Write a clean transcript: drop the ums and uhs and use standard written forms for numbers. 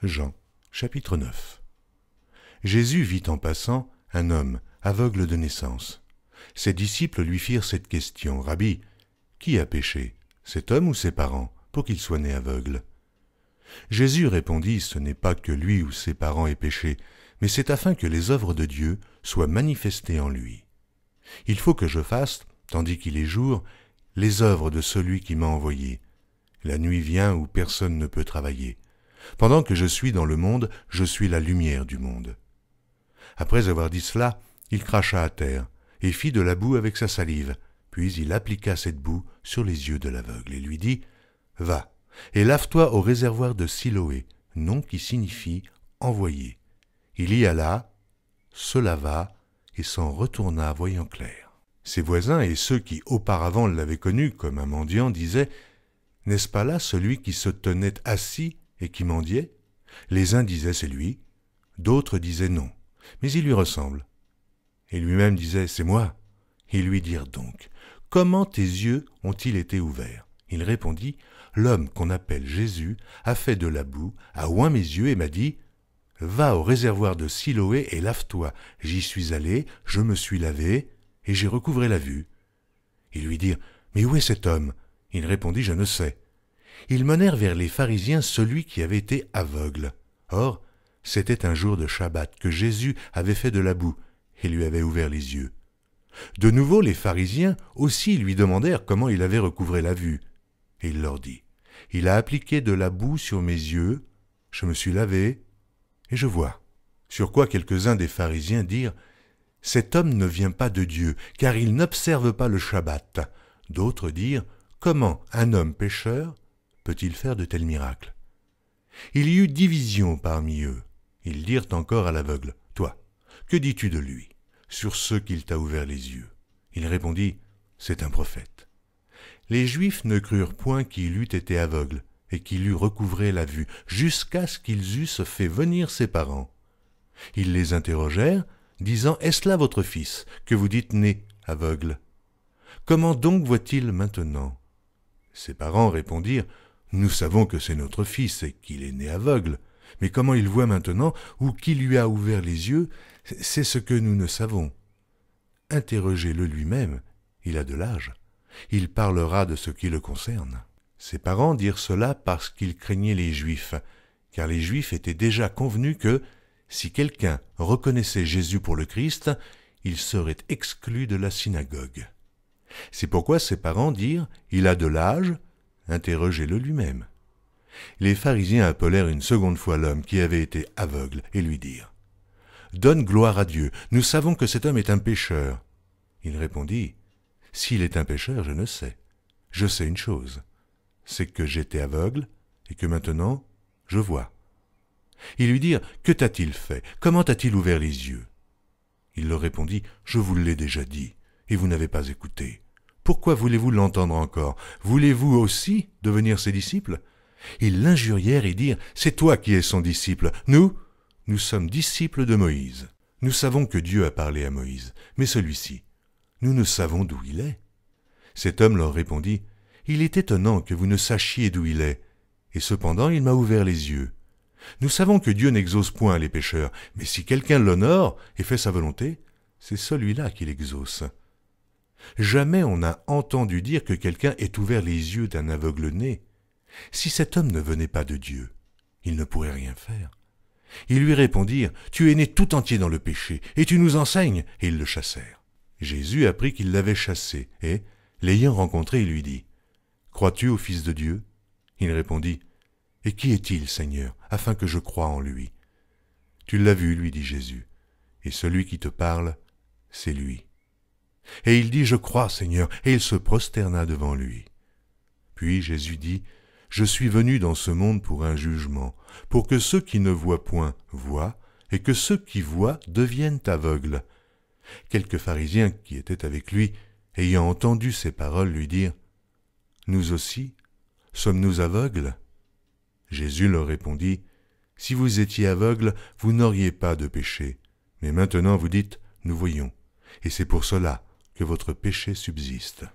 Jean, chapitre 9. Jésus vit en passant un homme aveugle de naissance. Ses disciples lui firent cette question: « Rabbi, qui a péché, cet homme ou ses parents, pour qu'il soit né aveugle ?» Jésus répondit: « Ce n'est pas que lui ou ses parents aient péché, mais c'est afin que les œuvres de Dieu soient manifestées en lui. Il faut que je fasse, tandis qu'il est jour, les œuvres de celui qui m'a envoyé. La nuit vient où personne ne peut travailler. Pendant que je suis dans le monde, je suis la lumière du monde. » Après avoir dit cela, il cracha à terre et fit de la boue avec sa salive. Puis il appliqua cette boue sur les yeux de l'aveugle et lui dit: « Va, et lave-toi au réservoir de Siloé, nom qui signifie « envoyé ». Il y alla, se lava et s'en retourna voyant clair. Ses voisins et ceux qui auparavant l'avaient connu comme un mendiant disaient: « N'est-ce pas là celui qui se tenait assis et qui mendiait ?» Les uns disaient: « C'est lui », d'autres disaient: « Non, mais il lui ressemble. » Et lui-même disait: « C'est moi. » Ils lui dirent donc: « Comment tes yeux ont-ils été ouverts ?» Il répondit: « L'homme qu'on appelle Jésus a fait de la boue, a oint mes yeux et m'a dit: « Va au réservoir de Siloé et lave-toi. » J'y suis allé, je me suis lavé, et j'ai recouvré la vue. Ils lui dirent: « Mais où est cet homme ?» Il répondit: « Je ne sais. » Ils menèrent vers les pharisiens celui qui avait été aveugle. Or, c'était un jour de Shabbat que Jésus avait fait de la boue et lui avait ouvert les yeux. De nouveau, les pharisiens aussi lui demandèrent comment il avait recouvré la vue. Et il leur dit: « Il a appliqué de la boue sur mes yeux, je me suis lavé, et je vois. » Sur quoi quelques-uns des pharisiens dirent: « Cet homme ne vient pas de Dieu, car il n'observe pas le Shabbat. » D'autres dirent: « Comment un homme pécheur peut-il faire de tels miracles ?» Il y eut division parmi eux. Ils dirent encore à l'aveugle: « Toi, que dis-tu de lui, sur ce qu'il t'a ouvert les yeux ?» Il répondit: « C'est un prophète. » Les Juifs ne crurent point qu'il eût été aveugle et qu'il eût recouvré la vue, jusqu'à ce qu'ils eussent fait venir ses parents. Ils les interrogèrent, disant: « Est-ce là votre fils, que vous dites né aveugle? Comment donc voit-il maintenant ?» Ses parents répondirent: « Nous savons que c'est notre fils et qu'il est né aveugle, mais comment il voit maintenant ou qui lui a ouvert les yeux, c'est ce que nous ne savons. Interrogez-le lui-même, il a de l'âge. Il parlera de ce qui le concerne. » Ses parents dirent cela parce qu'ils craignaient les Juifs, car les Juifs étaient déjà convenus que, si quelqu'un reconnaissait Jésus pour le Christ, il serait exclu de la synagogue. C'est pourquoi ses parents dirent: « Il a de l'âge, interrogez-le lui-même. » Les pharisiens appelèrent une seconde fois l'homme qui avait été aveugle et lui dirent: « Donne gloire à Dieu, nous savons que cet homme est un pécheur. » Il répondit: « S'il est un pécheur, je ne sais. Je sais une chose, c'est que j'étais aveugle et que maintenant je vois. » Ils lui dirent: « Que t'a-t-il fait? Comment t'a-t-il ouvert les yeux ?» Il leur répondit: « Je vous l'ai déjà dit, et vous n'avez pas écouté. Pourquoi voulez-vous l'entendre encore? Voulez-vous aussi devenir ses disciples ?» Ils l'injurièrent et dirent: « C'est toi qui es son disciple. Nous sommes disciples de Moïse. Nous savons que Dieu a parlé à Moïse, mais celui-ci, nous ne savons d'où il est. » Cet homme leur répondit: « Il est étonnant que vous ne sachiez d'où il est, et cependant il m'a ouvert les yeux. Nous savons que Dieu n'exauce point les pécheurs, mais si quelqu'un l'honore et fait sa volonté, c'est celui-là qui l'exauce. Jamais on n'a entendu dire que quelqu'un ait ouvert les yeux d'un aveugle-né. Si cet homme ne venait pas de Dieu, il ne pourrait rien faire. » Ils lui répondirent: « Tu es né tout entier dans le péché, et tu nous enseignes !» Et ils le chassèrent. Jésus apprit qu'ils l'avaient chassé, et, l'ayant rencontré, il lui dit: « Crois-tu au Fils de Dieu ?» Il répondit: « Et qui est-il, Seigneur, afin que je croie en lui ?» « Tu l'as vu, lui dit Jésus, et celui qui te parle, c'est lui. » Et il dit: « Je crois, Seigneur, » et il se prosterna devant lui. Puis Jésus dit: « Je suis venu dans ce monde pour un jugement, pour que ceux qui ne voient point voient, et que ceux qui voient deviennent aveugles. » Quelques pharisiens qui étaient avec lui, ayant entendu ces paroles, lui dirent: « Nous aussi, sommes-nous aveugles ?» Jésus leur répondit: « Si vous étiez aveugles, vous n'auriez pas de péché. Mais maintenant vous dites: Nous voyons, et c'est pour cela que votre péché subsiste. »